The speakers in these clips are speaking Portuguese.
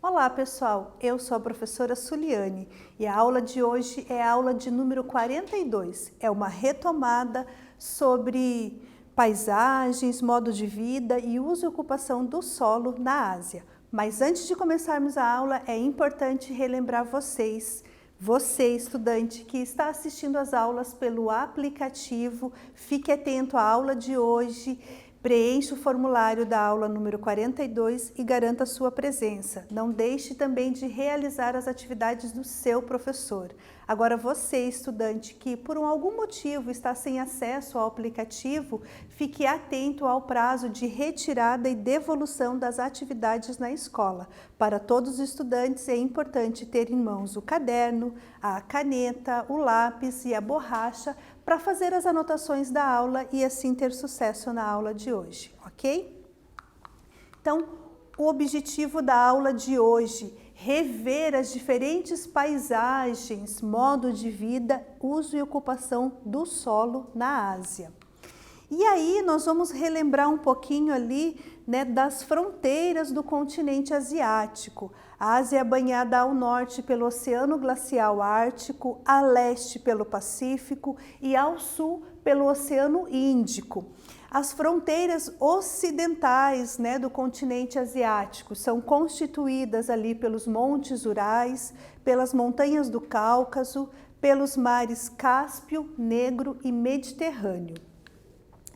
Olá pessoal, eu sou a professora Suliane e a aula de hoje é a aula de número 42. É uma retomada sobre paisagens, modo de vida e uso e ocupação do solo na Ásia. Mas antes de começarmos a aula, é importante relembrar você estudante que está assistindo às aulas pelo aplicativo, fique atento à aula de hoje. Preencha o formulário da aula número 42 e garanta sua presença. Não deixe também de realizar as atividades do seu professor. Agora você, estudante, que por algum motivo está sem acesso ao aplicativo, fique atento ao prazo de retirada e devolução das atividades na escola. Para todos os estudantes é importante ter em mãos o caderno, a caneta, o lápis e a borracha para fazer as anotações da aula e assim ter sucesso na aula de hoje, ok? Então, o objetivo da aula de hoje, rever as diferentes paisagens, modo de vida, uso e ocupação do solo na Ásia. E aí nós vamos relembrar um pouquinho ali, né, das fronteiras do continente asiático. A Ásia é banhada ao norte pelo Oceano Glacial Ártico, a leste pelo Pacífico e ao sul pelo Oceano Índico. As fronteiras ocidentais, né, do continente asiático são constituídas ali pelos montes Urais, pelas montanhas do Cáucaso, pelos mares Cáspio, Negro e Mediterrâneo.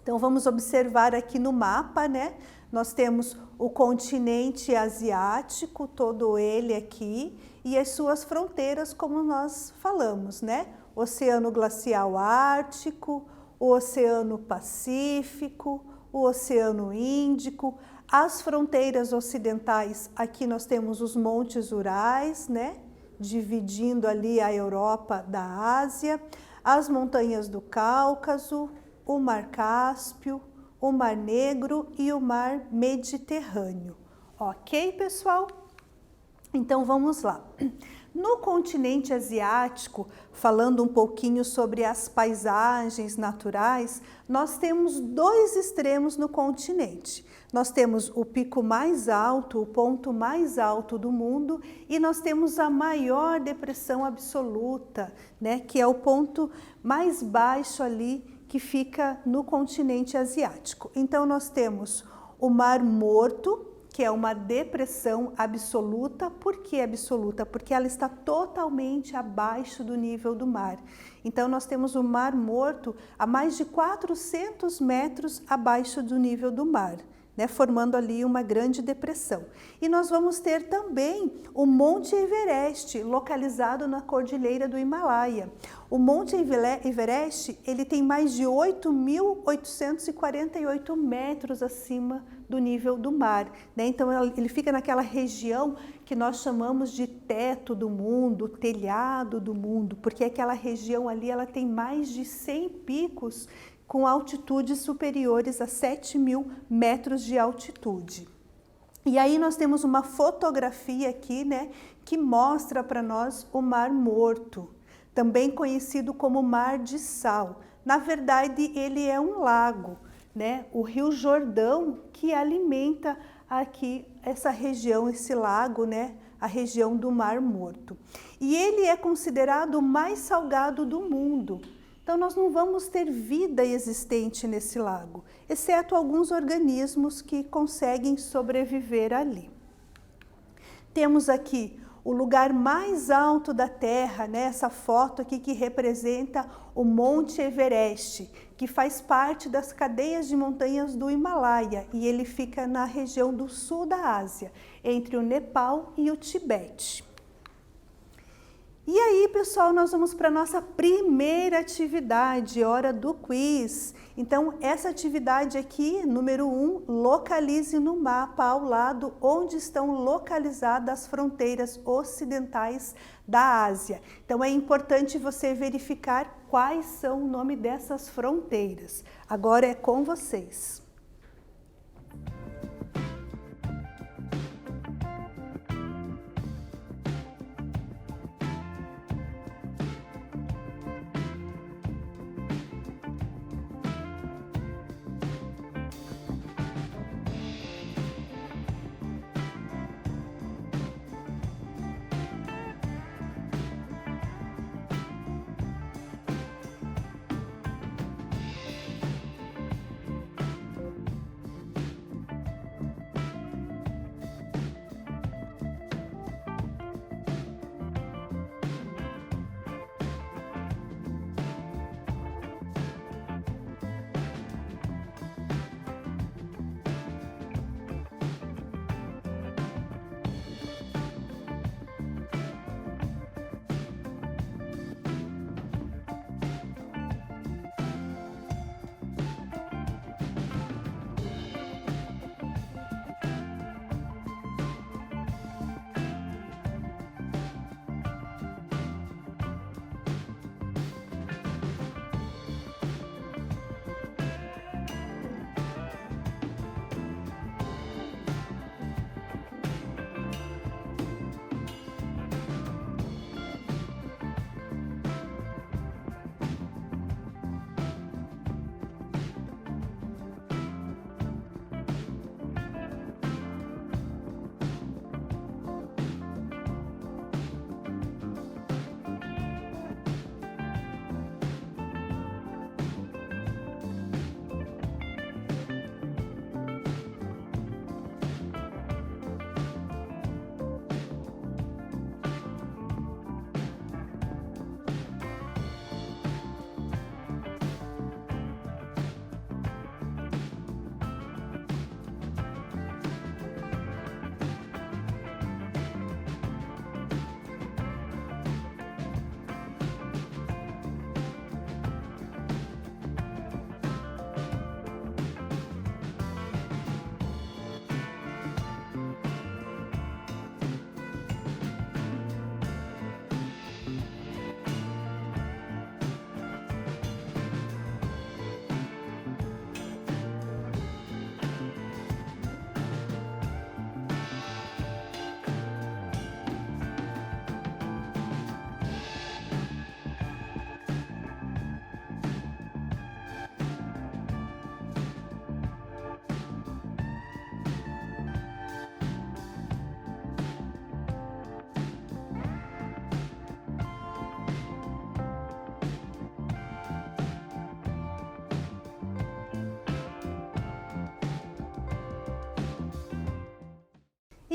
Então vamos observar aqui no mapa, né? Nós temos o continente asiático, todo ele aqui, e as suas fronteiras, como nós falamos, né? Oceano Glacial Ártico, o Oceano Pacífico, o Oceano Índico. As fronteiras ocidentais, aqui nós temos os montes Urais, né? Dividindo ali a Europa da Ásia, as montanhas do Cáucaso, o Mar Cáspio, o Mar Negro e o Mar Mediterrâneo. Ok, pessoal? Então vamos lá. No continente asiático, falando um pouquinho sobre as paisagens naturais, nós temos dois extremos no continente. Nós temos o pico mais alto, o ponto mais alto do mundo, e nós temos a maior depressão absoluta, né, que é o ponto mais baixo ali que fica no continente asiático. Então nós temos o Mar Morto, que é uma depressão absoluta. Por que absoluta? Porque ela está totalmente abaixo do nível do mar. Então nós temos o Mar Morto a mais de 400 metros abaixo do nível do mar, né, formando ali uma grande depressão. E nós vamos ter também o Monte Everest, localizado na Cordilheira do Himalaia. O Monte Everest, ele tem mais de 8.848 metros acima do nível do mar, né? Então ele fica naquela região que nós chamamos de teto do mundo, telhado do mundo, porque aquela região ali ela tem mais de 100 picos com altitudes superiores a 7.000 metros de altitude. E aí nós temos uma fotografia aqui, né, que mostra para nós o Mar Morto, também conhecido como Mar de Sal. Na verdade, ele é um lago, né, o Rio Jordão, que alimenta aqui essa região, esse lago, né, a região do Mar Morto. E ele é considerado o mais salgado do mundo. Então nós não vamos ter vida existente nesse lago, exceto alguns organismos que conseguem sobreviver ali. Temos aqui o lugar mais alto da Terra, né? Essa foto aqui que representa o Monte Everest, que faz parte das cadeias de montanhas do Himalaia, e ele fica na região do sul da Ásia, entre o Nepal e o Tibete. E aí, pessoal, nós vamos para a nossa primeira atividade, hora do quiz. Então, essa atividade aqui, número 1, localize no mapa ao lado onde estão localizadas as fronteiras ocidentais da Ásia. Então, é importante você verificar quais são o nome dessas fronteiras. Agora é com vocês.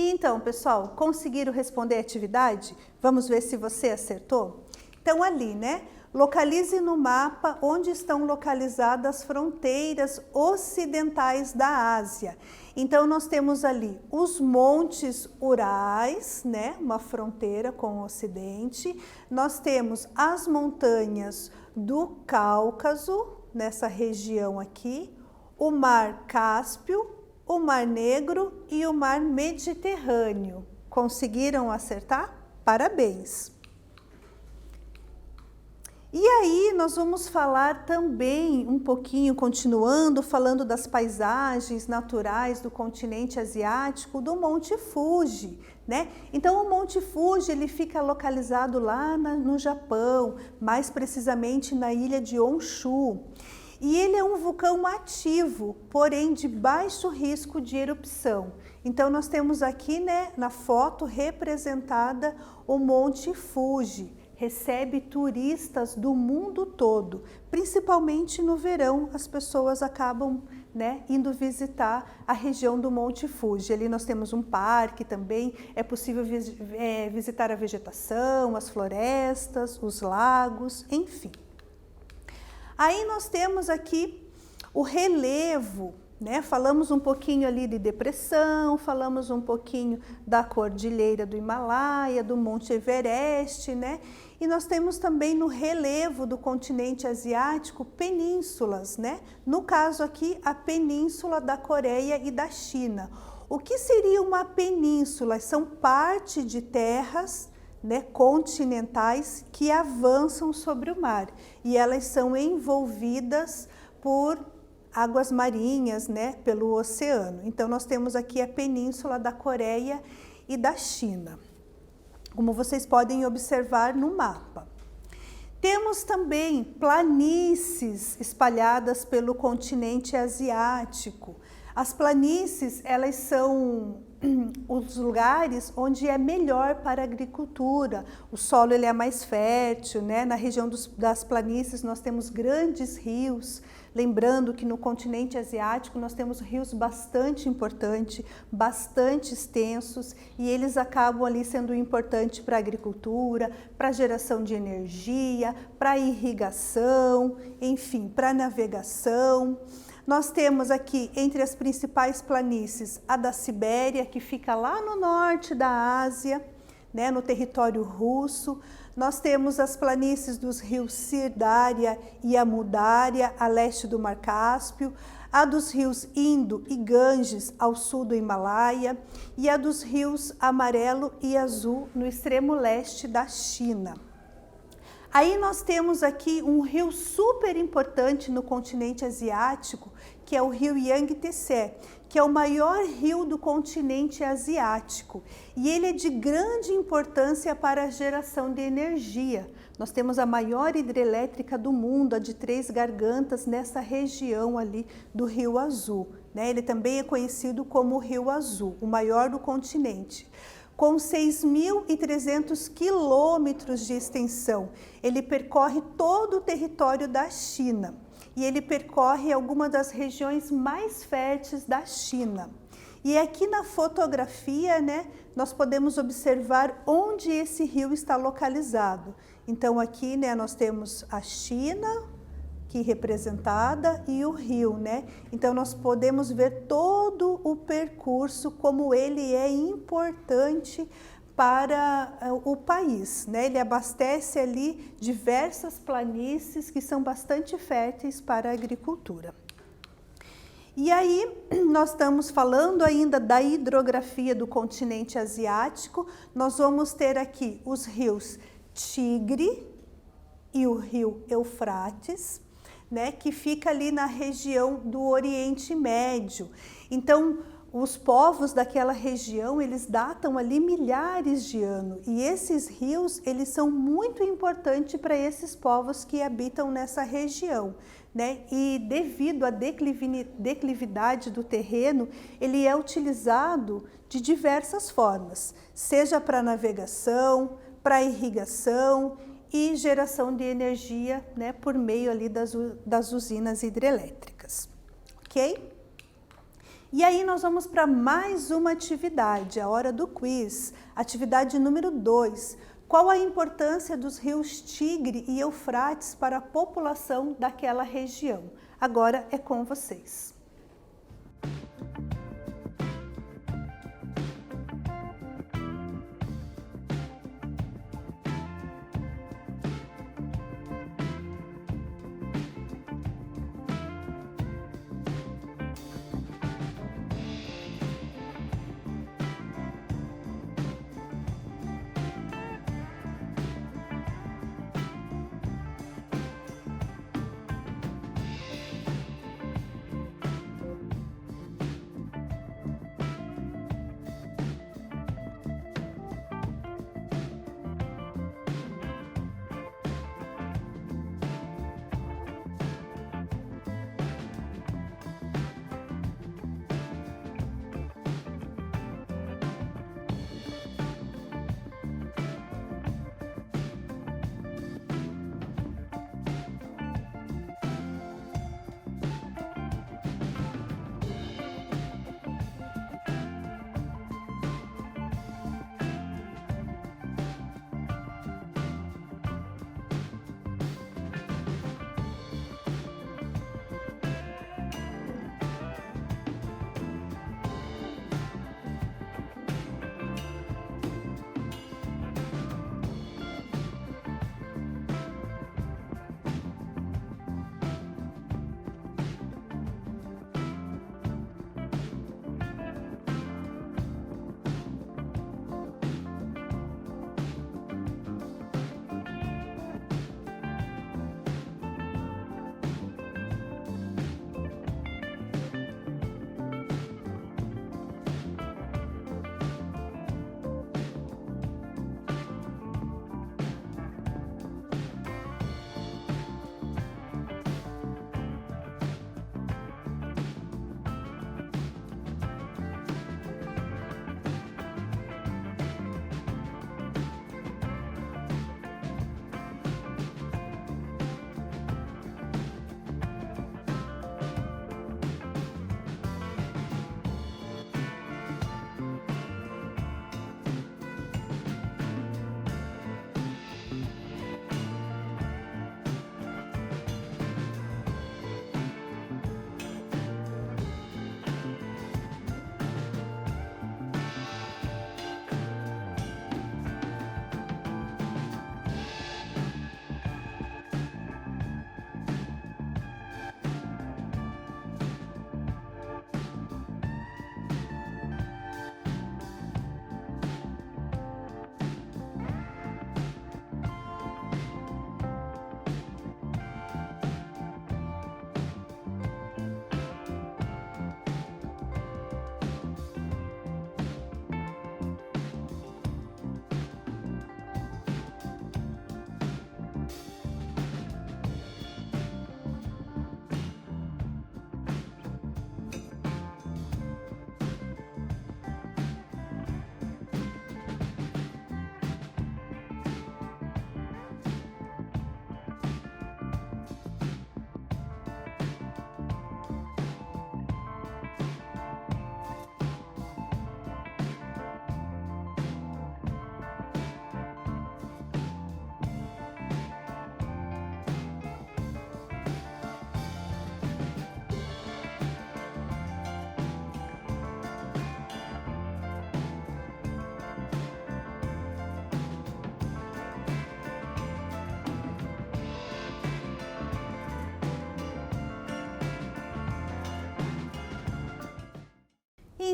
E então, pessoal, conseguiram responder a atividade? Vamos ver se você acertou? Então, ali, né? Localize no mapa onde estão localizadas as fronteiras ocidentais da Ásia. Então, nós temos ali os montes Urais, né? Uma fronteira com o Ocidente. Nós temos as montanhas do Cáucaso, nessa região aqui, o Mar Cáspio, o Mar Negro e o Mar Mediterrâneo. Conseguiram acertar? Parabéns! E aí nós vamos falar também um pouquinho, continuando, falando das paisagens naturais do continente asiático, do Monte Fuji, né? Então o Monte Fuji, ele fica localizado lá no Japão, mais precisamente na ilha de Honshu. E ele é um vulcão ativo, porém de baixo risco de erupção. Então nós temos aqui, né, na foto representada o Monte Fuji. Recebe turistas do mundo todo, principalmente no verão, as pessoas acabam, né, indo visitar a região do Monte Fuji. Ali nós temos um parque também, é possível visitar a vegetação, as florestas, os lagos, enfim. Aí nós temos aqui o relevo, né? Falamos um pouquinho ali de depressão, falamos um pouquinho da cordilheira do Himalaia, do Monte Everest, né? E nós temos também no relevo do continente asiático penínsulas, né? No caso aqui, a península da Coreia e da China. O que seria uma península? São parte de terras, né, continentais que avançam sobre o mar e elas são envolvidas por águas marinhas, né, pelo oceano. Então nós temos aqui a península da Coreia e da China, como vocês podem observar no mapa. Temos também planícies espalhadas pelo continente asiático. As planícies, elas são os lugares onde é melhor para a agricultura. O solo ele é mais fértil, né? Na região das planícies nós temos grandes rios. Lembrando que no continente asiático nós temos rios bastante importantes, bastante extensos, e eles acabam ali sendo importantes para a agricultura, para a geração de energia, para a irrigação, enfim, para a navegação. Nós temos aqui, entre as principais planícies, a da Sibéria, que fica lá no norte da Ásia, né, no território russo. Nós temos as planícies dos rios Sirdária e Amudária, a leste do Mar Cáspio, a dos rios Indo e Ganges, ao sul do Himalaia, e a dos rios Amarelo e Azul, no extremo leste da China. Aí nós temos aqui um rio super importante no continente asiático, que é o rio Yangtze, que é o maior rio do continente asiático. E ele é de grande importância para a geração de energia. Nós temos a maior hidrelétrica do mundo, a de Três Gargantas, nessa região ali do Rio Azul, né? Ele também é conhecido como o Rio Azul, o maior do continente. Com 6.300 quilômetros de extensão, ele percorre todo o território da China e ele percorre algumas das regiões mais férteis da China. E aqui na fotografia, né, nós podemos observar onde esse rio está localizado. Então aqui, né, nós temos a China, aqui representada, e o rio, né? Então nós podemos ver todo o percurso, como ele é importante para o país, né? Ele abastece ali diversas planícies que são bastante férteis para a agricultura. E aí nós estamos falando ainda da hidrografia do continente asiático. Nós vamos ter aqui os rios Tigre e o rio Eufrates, né, que fica ali na região do Oriente Médio. Então, os povos daquela região, eles datam ali milhares de anos. E esses rios, eles são muito importantes para esses povos que habitam nessa região, né? E devido à declividade do terreno, ele é utilizado de diversas formas, seja para navegação, para irrigação e geração de energia, né, por meio ali das usinas hidrelétricas, ok? E aí nós vamos para mais uma atividade, a hora do quiz, atividade número 2. Qual a importância dos rios Tigre e Eufrates para a população daquela região? Agora é com vocês.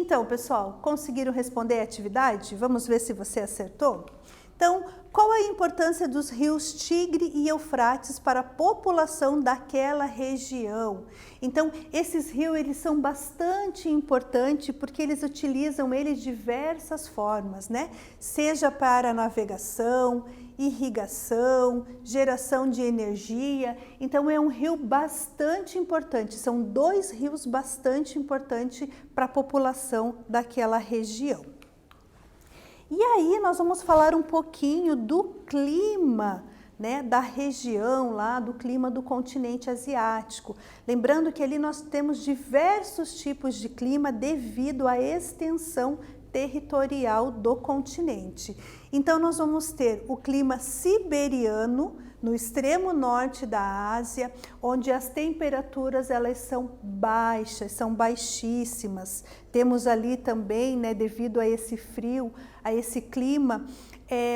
Então, pessoal, conseguiram responder a atividade? Vamos ver se você acertou? Então, qual a importância dos rios Tigre e Eufrates para a população daquela região? Então, esses rios eles são bastante importantes porque eles utilizam eles de diversas formas, né? Seja para navegação, irrigação, geração de energia. Então, é um rio bastante importante. São dois rios bastante importantes para a população daquela região. E aí nós vamos falar um pouquinho do clima né, da região lá do clima do continente asiático. Lembrando que ali nós temos diversos tipos de clima devido à extensão territorial do continente. Então nós vamos ter o clima siberiano no extremo norte da Ásia, onde as temperaturas elas são baixas, são baixíssimas. Temos ali também, né, devido a esse frio, a esse clima,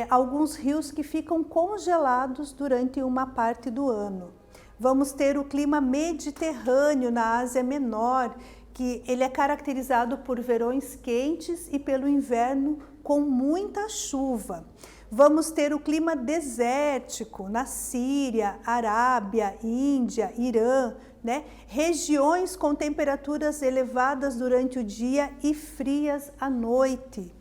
alguns rios que ficam congelados durante uma parte do ano. Vamos ter o clima mediterrâneo na Ásia Menor, que ele é caracterizado por verões quentes e pelo inverno com muita chuva. Vamos ter o clima desértico na Síria, Arábia, Índia, Irã, né? Regiões com temperaturas elevadas durante o dia e frias à noite.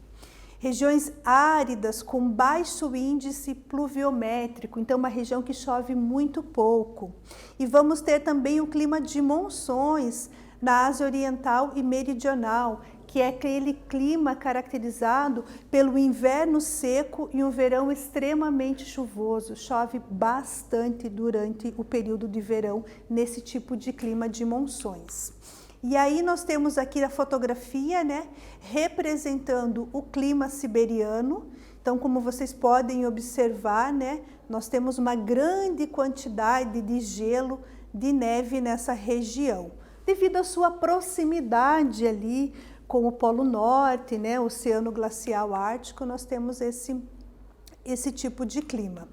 Regiões áridas com baixo índice pluviométrico, então uma região que chove muito pouco. E vamos ter também o clima de monções na Ásia Oriental e Meridional, que é aquele clima caracterizado pelo inverno seco e um verão extremamente chuvoso. Chove bastante durante o período de verão nesse tipo de clima de monções. E aí nós temos aqui a fotografia, né, representando o clima siberiano. Então, como vocês podem observar, né, nós temos uma grande quantidade de gelo, de neve nessa região, devido à sua proximidade ali com o Polo Norte, né, o Oceano Glacial Ártico, nós temos esse tipo de clima.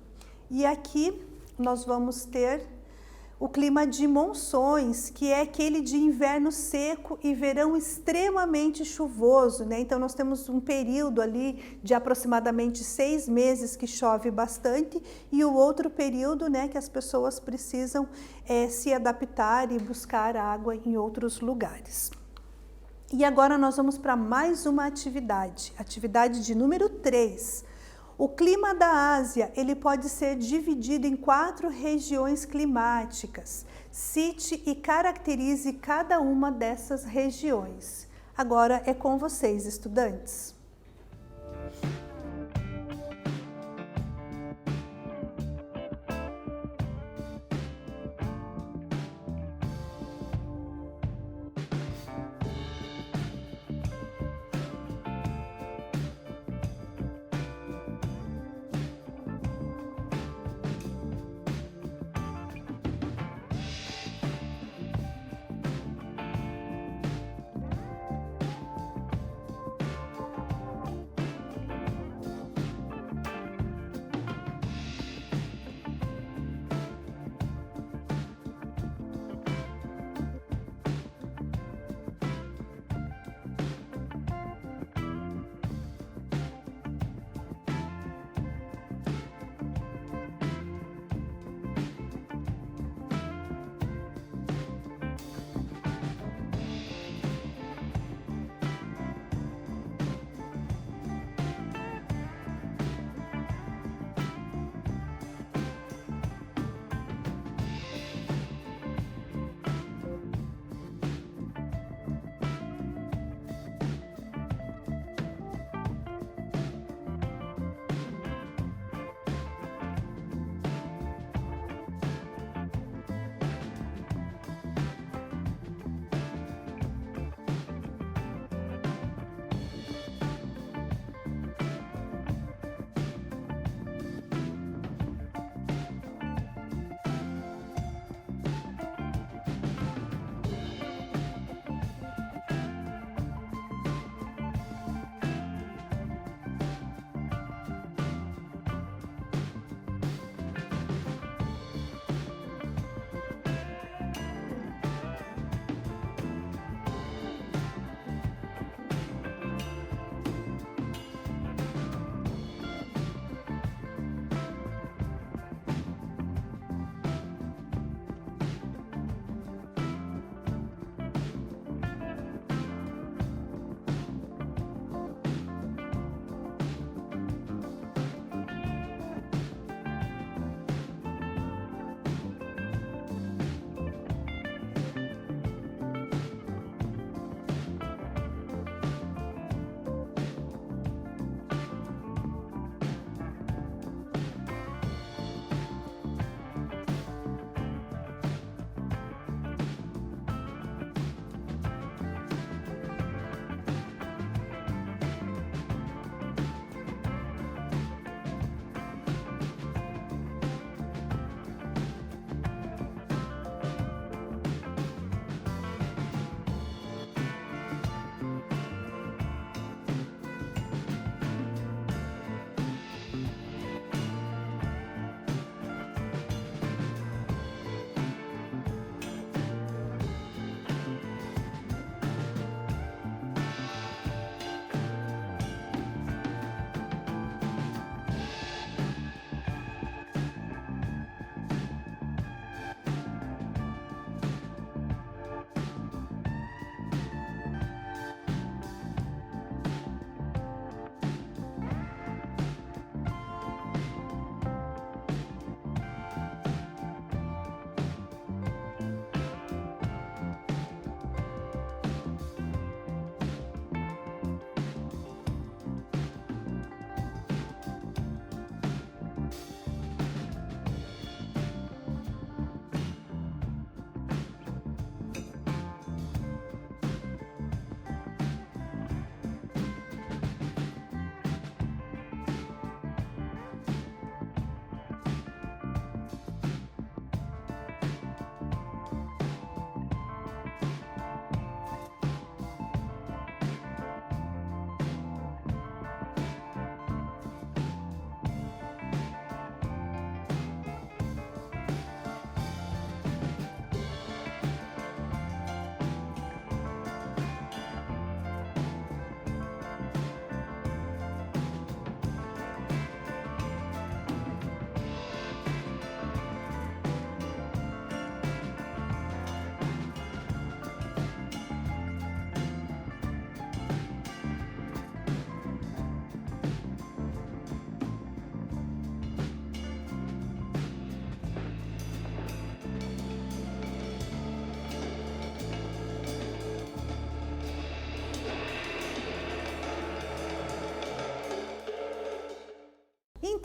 E aqui nós vamos ter o clima de monções, que é aquele de inverno seco e verão extremamente chuvoso, né? Então nós temos um período ali de aproximadamente 6 meses que chove bastante e o outro período, né, que as pessoas precisam se adaptar e buscar água em outros lugares. E agora nós vamos para mais uma atividade de número 3. O clima da Ásia, ele pode ser dividido em 4 regiões climáticas. Cite e caracterize cada uma dessas regiões. Agora é com vocês, estudantes.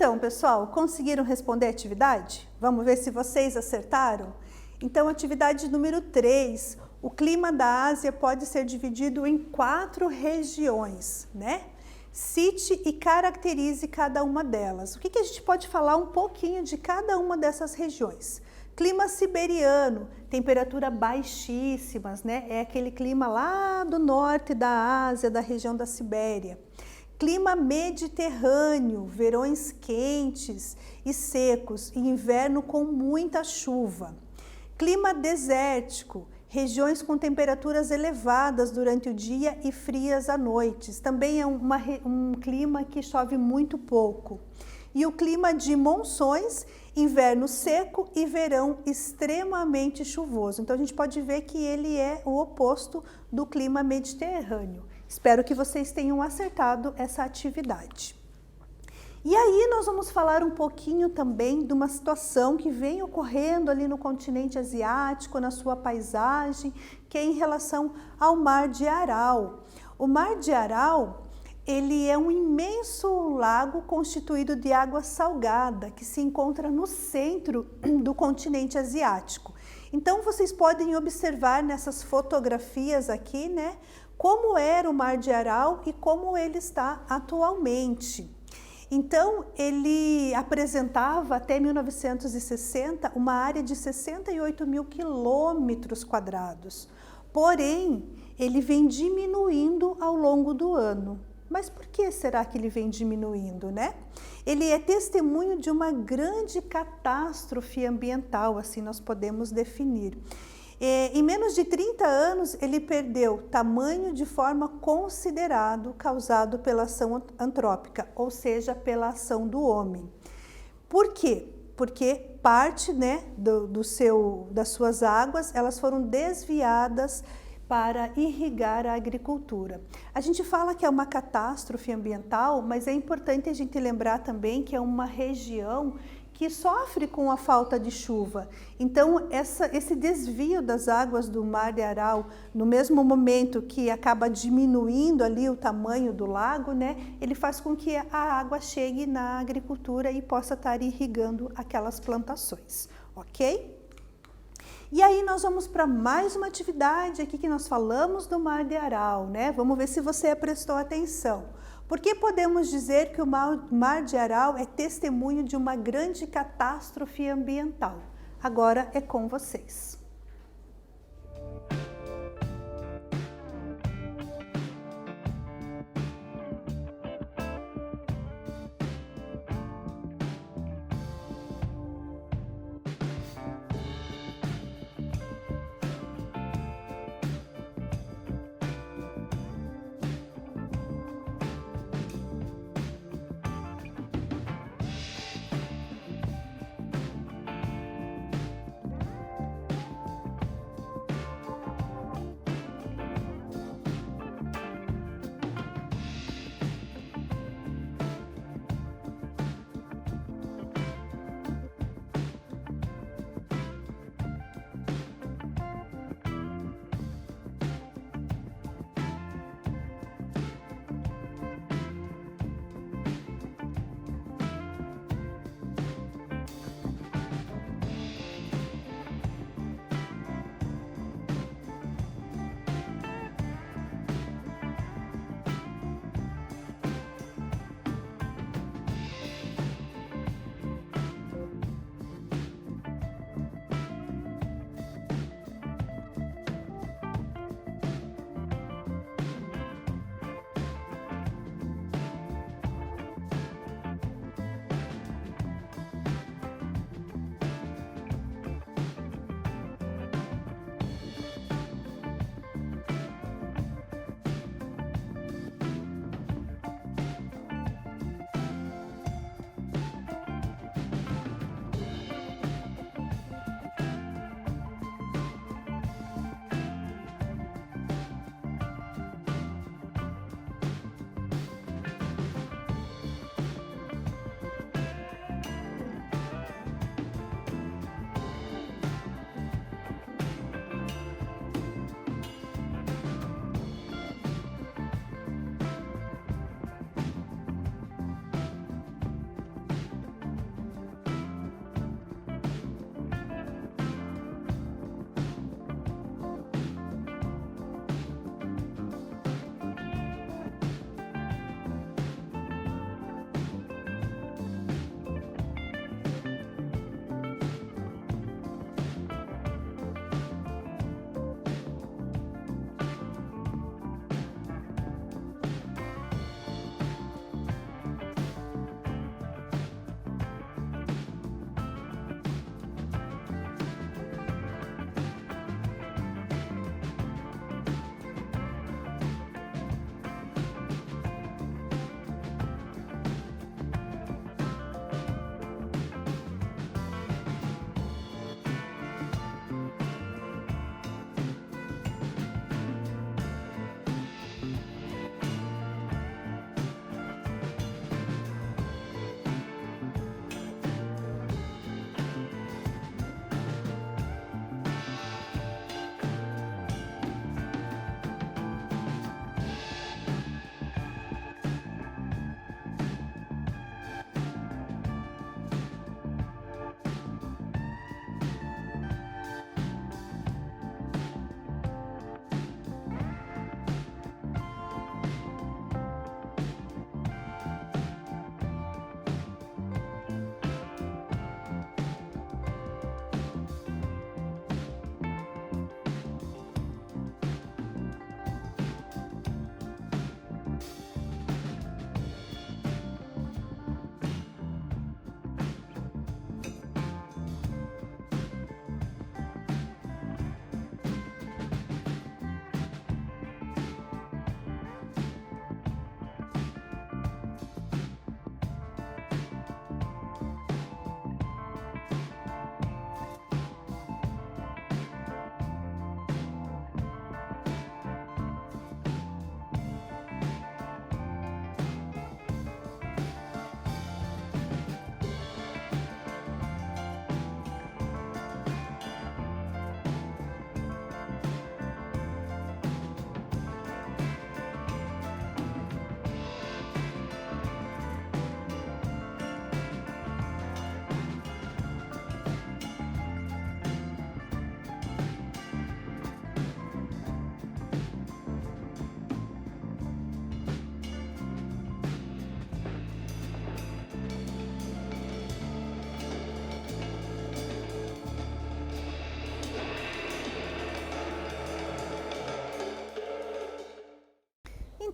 Então, pessoal, conseguiram responder a atividade? Vamos ver se vocês acertaram? Então, atividade número 3, o clima da Ásia pode ser dividido em 4 regiões, né? Cite e caracterize cada uma delas. O que a gente pode falar um pouquinho de cada uma dessas regiões? Clima siberiano, temperatura baixíssimas, né? É aquele clima lá do norte da Ásia, da região da Sibéria. Clima mediterrâneo, verões quentes e secos, e inverno com muita chuva. Clima desértico, regiões com temperaturas elevadas durante o dia e frias à noite. Também é um clima que chove muito pouco. E o clima de monções, inverno seco e verão extremamente chuvoso. Então a gente pode ver que ele é o oposto do clima mediterrâneo. Espero que vocês tenham acertado essa atividade. E aí nós vamos falar um pouquinho também de uma situação que vem ocorrendo ali no continente asiático, na sua paisagem, que é em relação ao Mar de Aral. O Mar de Aral, ele é um imenso lago constituído de água salgada, que se encontra no centro do continente asiático. Então vocês podem observar nessas fotografias aqui, né, como era o Mar de Aral e como ele está atualmente. Então, ele apresentava até 1960 uma área de 68 mil quilômetros quadrados. Porém, ele vem diminuindo ao longo do ano. Mas por que será que ele vem diminuindo, né? Ele é testemunho de uma grande catástrofe ambiental, assim nós podemos definir. Em menos de 30 anos, ele perdeu tamanho de forma considerável, causado pela ação antrópica, ou seja, pela ação do homem. Por quê? Porque parte, né, das suas águas, elas foram desviadas para irrigar a agricultura. A gente fala que é uma catástrofe ambiental, mas é importante a gente lembrar também que é uma região que sofre com a falta de chuva. Então, esse desvio das águas do Mar de Aral, no mesmo momento que acaba diminuindo ali o tamanho do lago, né, ele faz com que a água chegue na agricultura e possa estar irrigando aquelas plantações, ok? E aí nós vamos para mais uma atividade aqui que nós falamos do Mar de Aral, né? Vamos ver se você prestou atenção. Por que podemos dizer que o Mar de Aral é testemunho de uma grande catástrofe ambiental? Agora é com vocês.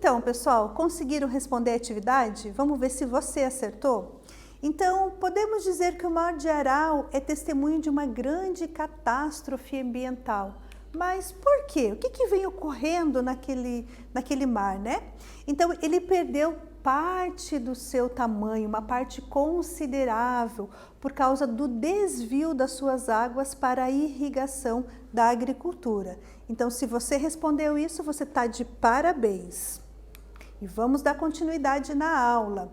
Então, pessoal, conseguiram responder a atividade? Vamos ver se você acertou? Então, podemos dizer que o Mar de Aral é testemunho de uma grande catástrofe ambiental. Mas por quê? O que vem ocorrendo naquele mar, né? Então, ele perdeu parte do seu tamanho, uma parte considerável, por causa do desvio das suas águas para a irrigação da agricultura. Então, se você respondeu isso, você está de parabéns. E vamos dar continuidade na aula.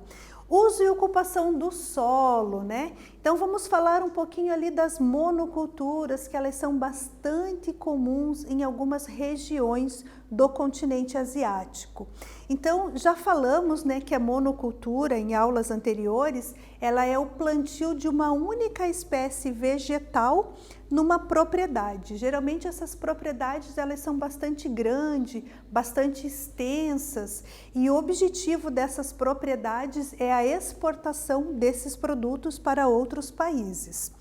Uso e ocupação do solo, né? Então vamos falar um pouquinho ali das monoculturas, que elas são bastante comuns em algumas regiões do continente asiático. Então já falamos, né, que a monocultura em aulas anteriores, ela é o plantio de uma única espécie vegetal numa propriedade. Geralmente essas propriedades elas são bastante grandes, bastante extensas, e o objetivo dessas propriedades é a exportação desses produtos para outros países.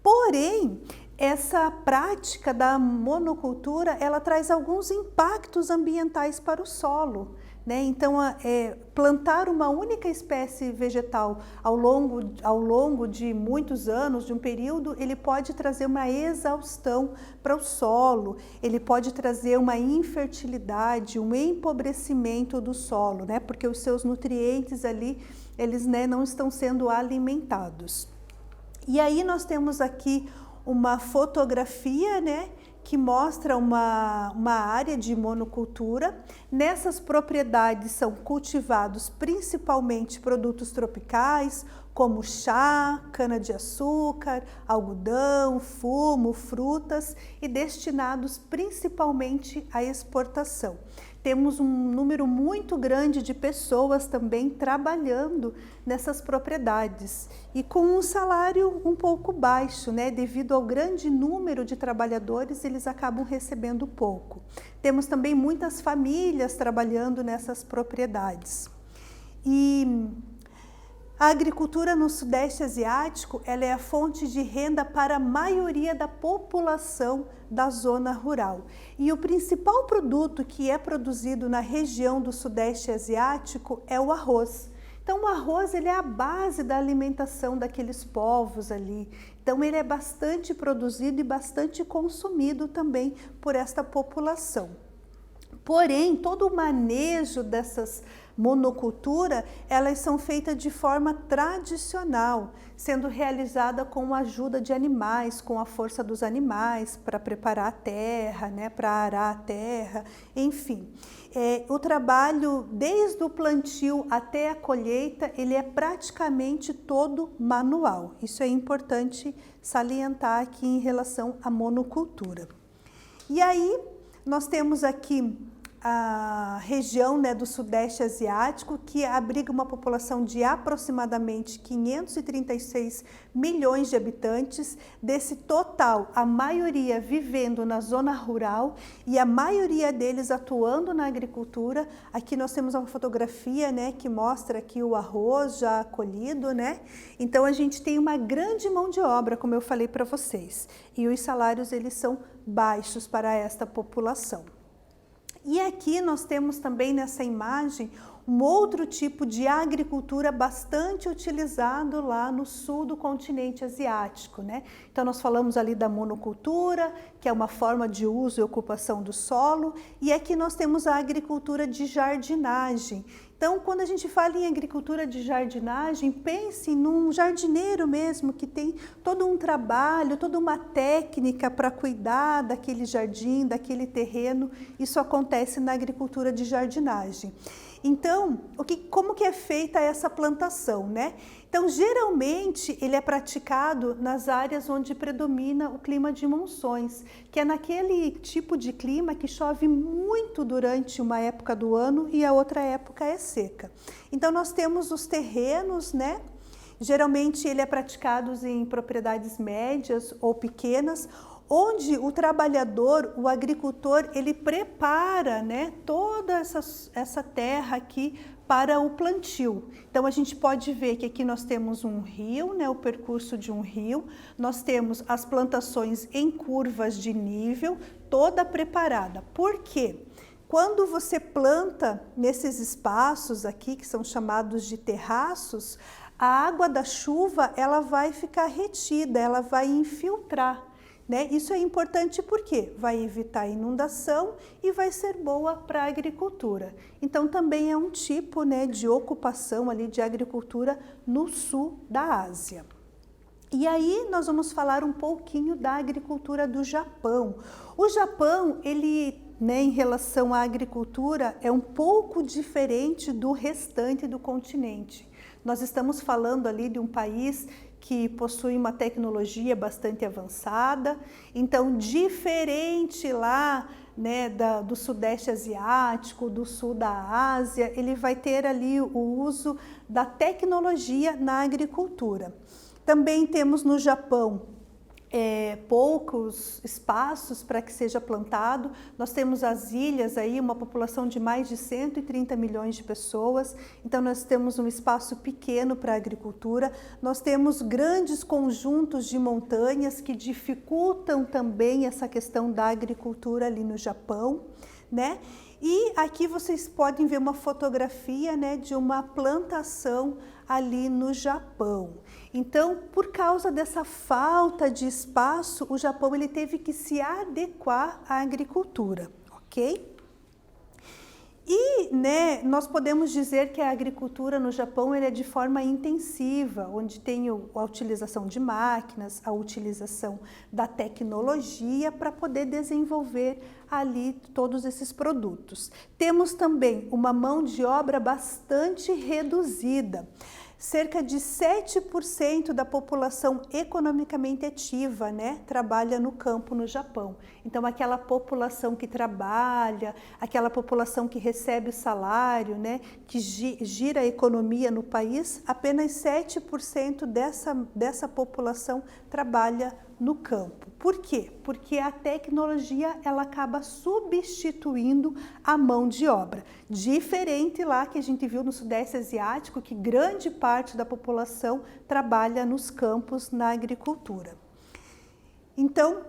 Porém, essa prática da monocultura, ela traz alguns impactos ambientais para o solo, né? Então, plantar uma única espécie vegetal ao longo de muitos anos, de um período, ele pode trazer uma exaustão para o solo, ele pode trazer uma infertilidade, um empobrecimento do solo, né? Porque os seus nutrientes ali, eles, né, não estão sendo alimentados. E aí nós temos aqui uma fotografia, né, que mostra uma área de monocultura. Nessas propriedades são cultivados principalmente produtos tropicais, como chá, cana-de-açúcar, algodão, fumo, frutas, e destinados principalmente à exportação. Temos um número muito grande de pessoas também trabalhando nessas propriedades e com um salário um pouco baixo, né? Devido ao grande número de trabalhadores, eles acabam recebendo pouco. Temos também muitas famílias trabalhando nessas propriedades. E a agricultura no Sudeste Asiático, ela é a fonte de renda para a maioria da população da zona rural. E o principal produto que é produzido na região do Sudeste Asiático é o arroz. Então, o arroz, ele é a base da alimentação daqueles povos ali. Então, ele é bastante produzido e bastante consumido também por esta população. Porém, todo o manejo dessas monocultura, elas são feitas de forma tradicional, sendo realizada com a ajuda de animais, com a força dos animais, para preparar a terra, né, para arar a terra, enfim. O trabalho, desde o plantio até a colheita, ele é praticamente todo manual. Isso é importante salientar aqui em relação à monocultura. E aí, nós temos aqui a região, né, do Sudeste Asiático, que abriga uma população de aproximadamente 536 milhões de habitantes. Desse total, a maioria vivendo na zona rural e a maioria deles atuando na agricultura. Aqui nós temos uma fotografia, né, que mostra aqui o arroz já colhido, né? Então a gente tem uma grande mão de obra, como eu falei para vocês, e os salários eles são baixos para esta população. E aqui nós temos também nessa imagem um outro tipo de agricultura bastante utilizado lá no sul do continente asiático, né? Então nós falamos ali da monocultura, que é uma forma de uso e ocupação do solo, e aqui nós temos a agricultura de jardinagem. Então, quando a gente fala em agricultura de jardinagem, pense num jardineiro mesmo, que tem todo um trabalho, toda uma técnica para cuidar daquele jardim, daquele terreno. Isso acontece na agricultura de jardinagem. Então, como que é feita essa plantação, né? Então, geralmente, ele é praticado nas áreas onde predomina o clima de monções, que é naquele tipo de clima que chove muito durante uma época do ano e a outra época é seca. Então, nós temos os terrenos, né? Geralmente, ele é praticado em propriedades médias ou pequenas, onde o trabalhador, o agricultor, ele prepara, né, toda essa terra aqui para o plantio. Então a gente pode ver que aqui nós temos um rio, né, o percurso de um rio, nós temos as plantações em curvas de nível, toda preparada. Por quê? quando você planta nesses espaços aqui, que são chamados de terraços, a água da chuva ela vai ficar retida, ela vai infiltrar, né? Isso é importante porque vai evitar inundação e vai ser boa para a agricultura. Então também é um tipo, né, de ocupação ali de agricultura no sul da Ásia. E aí nós vamos falar um pouquinho da agricultura do Japão. O Japão, ele, né, em relação à agricultura, é um pouco diferente do restante do continente. Nós estamos falando ali de um país que possui uma tecnologia bastante avançada, então diferente lá, né, do Sudeste Asiático, do Sul da Ásia, ele vai ter ali o uso da tecnologia na agricultura. Também temos no Japão poucos espaços para que seja plantado. Nós temos as ilhas aí, uma população de mais de 130 milhões de pessoas, então nós temos um espaço pequeno para a agricultura. Nós temos grandes conjuntos de montanhas que dificultam também essa questão da agricultura ali no Japão, né? E aqui vocês podem ver uma fotografia, né, de uma plantação ali no Japão. Então, por causa dessa falta de espaço, o Japão ele teve que se adequar à agricultura, ok? E, né, nós podemos dizer que a agricultura no Japão ele é de forma intensiva, onde tem a utilização de máquinas, a utilização da tecnologia para poder desenvolver ali todos esses produtos. Temos também uma mão de obra bastante reduzida. Cerca de 7% da população economicamente ativa, né, trabalha no campo no Japão. Então, aquela população que trabalha, aquela população que recebe o salário, né, que gira a economia no país, apenas 7% dessa população trabalha no campo. Por quê? Porque a tecnologia ela acaba substituindo a mão de obra. Diferente lá que a gente viu no Sudeste Asiático, que grande parte da população trabalha nos campos na agricultura. Então,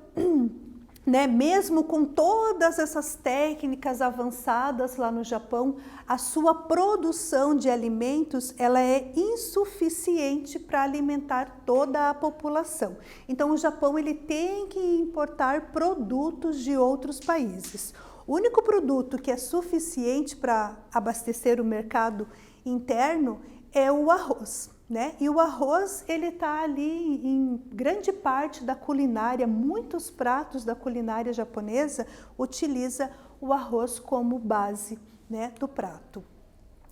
né, mesmo com todas essas técnicas avançadas lá no Japão, a sua produção de alimentos ela é insuficiente para alimentar toda a população. Então o Japão ele tem que importar produtos de outros países. O único produto que é suficiente para abastecer o mercado interno é o arroz, né? E o arroz ele está ali em grande parte da culinária, muitos pratos da culinária japonesa utiliza o arroz como base, né, do prato.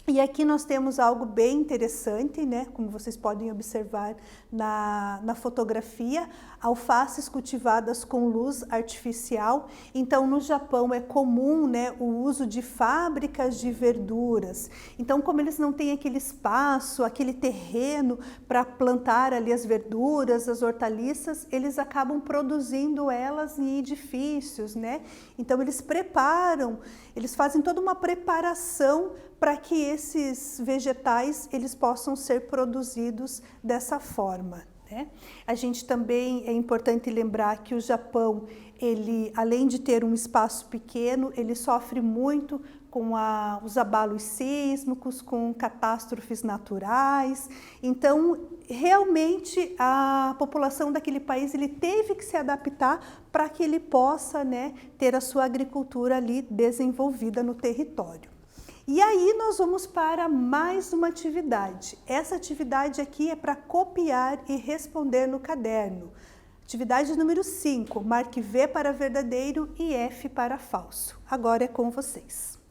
E aqui nós temos algo bem interessante, né? Como vocês podem observar na fotografia, alfaces cultivadas com luz artificial. Então, no Japão é comum, né, o uso de fábricas de verduras. Então, como eles não têm aquele espaço, aquele terreno para plantar ali as verduras, as hortaliças, eles acabam produzindo elas em edifícios, né? Então, eles fazem toda uma preparação para que esses vegetais eles possam ser produzidos dessa forma, né? A gente também é importante lembrar que o Japão, ele, além de ter um espaço pequeno, ele sofre muito com os abalos sísmicos, com catástrofes naturais. Então, realmente, a população daquele país ele teve que se adaptar para que ele possa, né, ter a sua agricultura ali desenvolvida no território. E aí nós vamos para mais uma atividade. Essa atividade aqui é para copiar e responder no caderno. Atividade número 5, marque V para verdadeiro e F para falso. Agora é com vocês.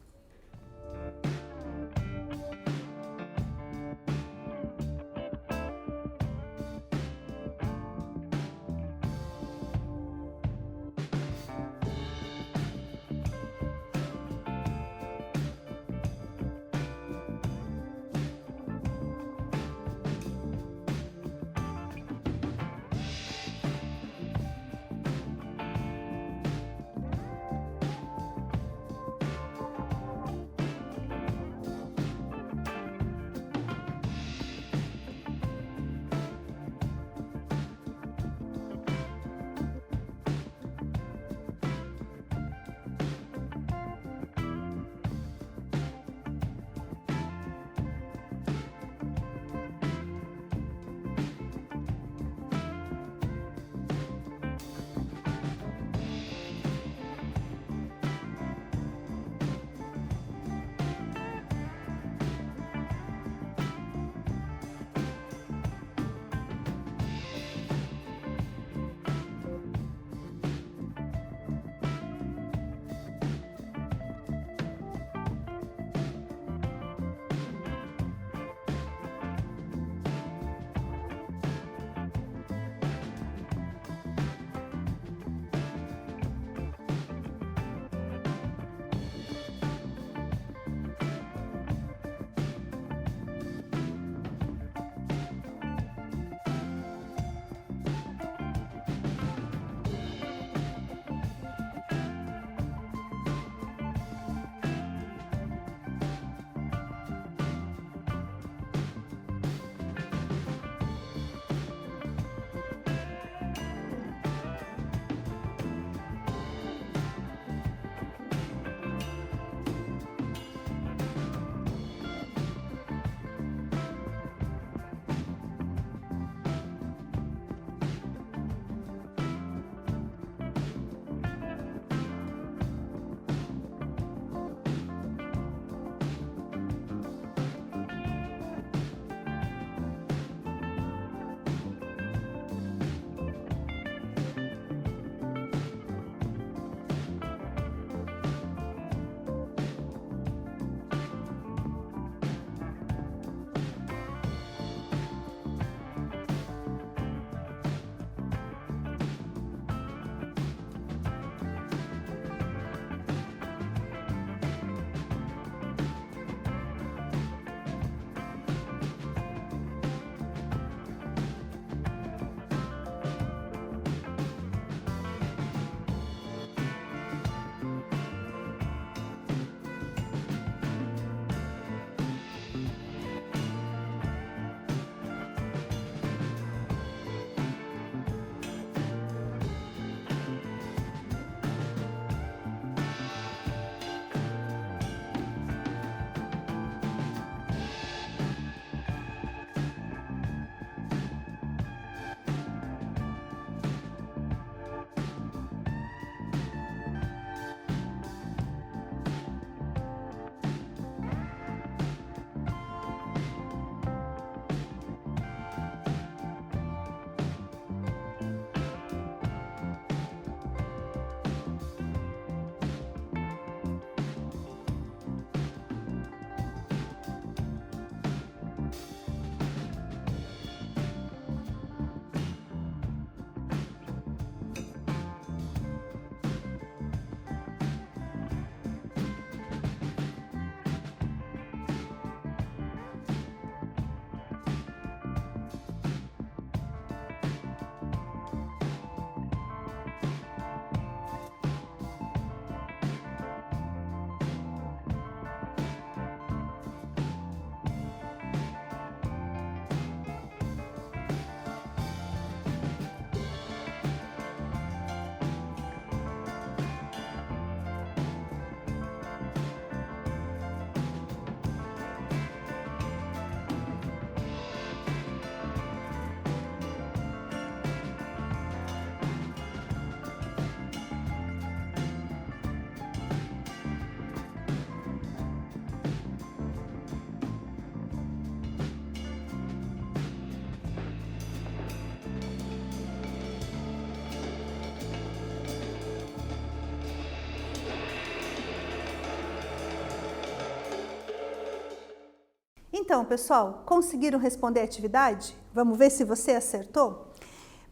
Então, pessoal, conseguiram responder a atividade? Vamos ver se você acertou?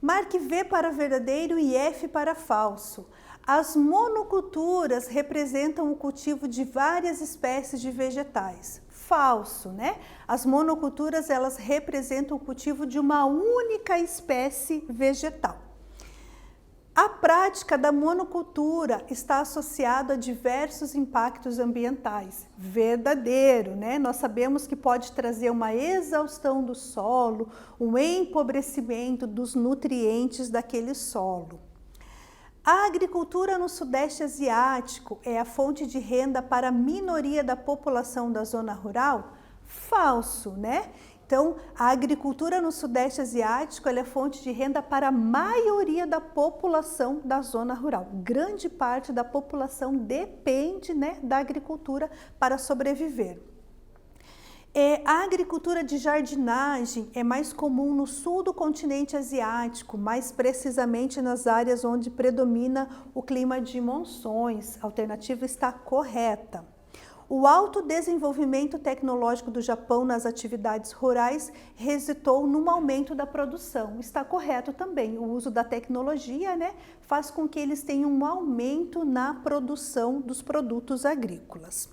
Marque V para verdadeiro e F para falso. As monoculturas representam o cultivo de várias espécies de vegetais. Falso, né? As monoculturas, elas representam o cultivo de uma única espécie vegetal. A prática da monocultura está associada a diversos impactos ambientais. Verdadeiro, né? Nós sabemos que pode trazer uma exaustão do solo, um empobrecimento dos nutrientes daquele solo. A agricultura no Sudeste Asiático é a fonte de renda para a minoria da população da zona rural? Falso, né? Então, a agricultura no Sudeste Asiático ela é fonte de renda para a maioria da população da zona rural. Grande parte da população depende, né, da agricultura para sobreviver. A agricultura de jardinagem é mais comum no sul do continente asiático, mais precisamente nas áreas onde predomina o clima de monções. A alternativa está correta. O alto desenvolvimento tecnológico do Japão nas atividades rurais resultou num aumento da produção. Está correto também. O uso da tecnologia, né, faz com que eles tenham um aumento na produção dos produtos agrícolas.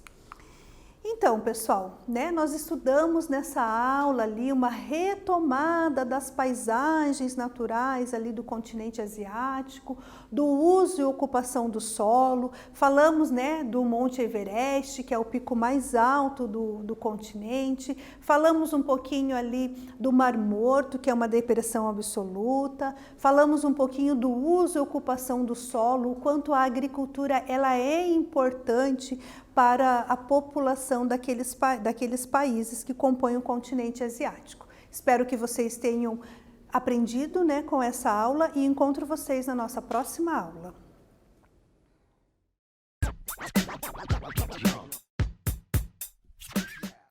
Então, pessoal, né, nós estudamos nessa aula ali uma retomada das paisagens naturais ali do continente asiático, do uso e ocupação do solo, falamos, né, do Monte Everest, que é o pico mais alto do continente, falamos um pouquinho ali do Mar Morto, que é uma depressão absoluta, falamos um pouquinho do uso e ocupação do solo, o quanto a agricultura ela é importante para a população daqueles países que compõem o continente asiático. Espero que vocês tenham aprendido, né, com essa aula e encontro vocês na nossa próxima aula.